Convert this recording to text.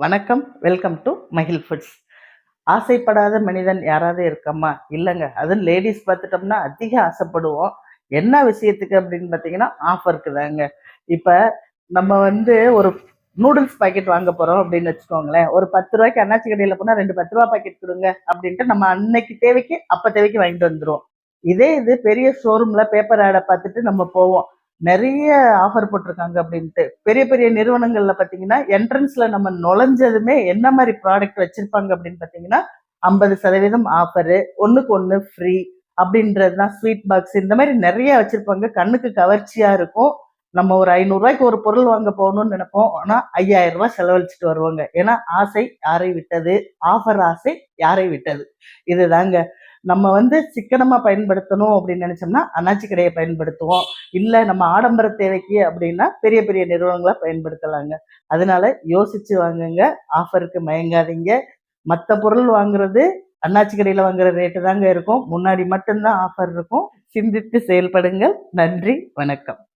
வணக்கம், welcome to மகிழ் foods. ஆசைப்படாத மனிதன் யாராவது இருக்கம்மா? இல்லைங்க. அதுவும் லேடிஸ் பார்த்துட்டோம்னா அதிக ஆசைப்படுவோம். என்ன விஷயத்துக்கு அப்படின்னு பார்த்தீங்கன்னா, ஆஃபருக்கு தாங்க. இப்ப நம்ம ஒரு நூடுல்ஸ் பாக்கெட் வாங்க போறோம் அப்படின்னு வச்சுக்கோங்களேன். ஒரு ரூ. 10 அண்ணாச்சி கடையில போனா 2 ரூ. 10 பாக்கெட் கொடுங்க அப்படின்ட்டு நம்ம அன்னைக்கு தேவைக்கு அப்ப தேவைக்கு வாங்கிட்டு வந்துருவோம். இதே இது பெரிய ஷோரூம்ல பேப்பர் ஆடை பார்த்துட்டு நம்ம போவோம். நிறைய ஆஃபர் போட்டிருக்காங்க அப்படின்ட்டு. பெரிய பெரிய நிறுவனங்கள்ல பாத்தீங்கன்னா என்ட்ரன்ஸ்ல நம்ம நுழைஞ்சதுமே என்ன மாதிரி ப்ராடக்ட் வச்சிருப்பாங்க அப்படின்னு பாத்தீங்கன்னா 50% ஆஃபரு, ஒண்ணுக்கு ஒண்ணு ஃப்ரீ அப்படின்றதுதான், ஸ்வீட் பாக்ஸ் இந்த மாதிரி நிறைய வச்சிருப்பாங்க. கண்ணுக்கு கவர்ச்சியா இருக்கும். நம்ம ஒரு ரூ. 500 ஒரு பொருள் வாங்க போகணும்னு நினைப்போம். ஆனா ரூ. 5000 செலவழிச்சிட்டு வருவாங்க. ஏன்னா ஆசை யாரை விட்டது, ஆஃபர் ஆசை யாரை விட்டது. இதுதாங்க. நம்ம சிக்கனமா பயன்படுத்தணும் அப்படின்னு நினைச்சோம்னா அண்ணாச்சி கடையை பயன்படுத்துவோம். இல்ல நம்ம ஆடம்பர தேவைக்கு அப்படின்னா பெரிய பெரிய நிறுவனங்களை பயன்படுத்தலாங்க. அதனால யோசிச்சு வாங்குங்க. ஆஃபருக்கு மயங்காதீங்க. மற்ற பொருள் வாங்குறது அண்ணாச்சி கடையில வாங்குற ரேட்டு தாங்க இருக்கும். முன்னாடி மட்டும்தான் ஆஃபர் இருக்கும். சிந்தித்து செயல்படுங்கள். நன்றி, வணக்கம்.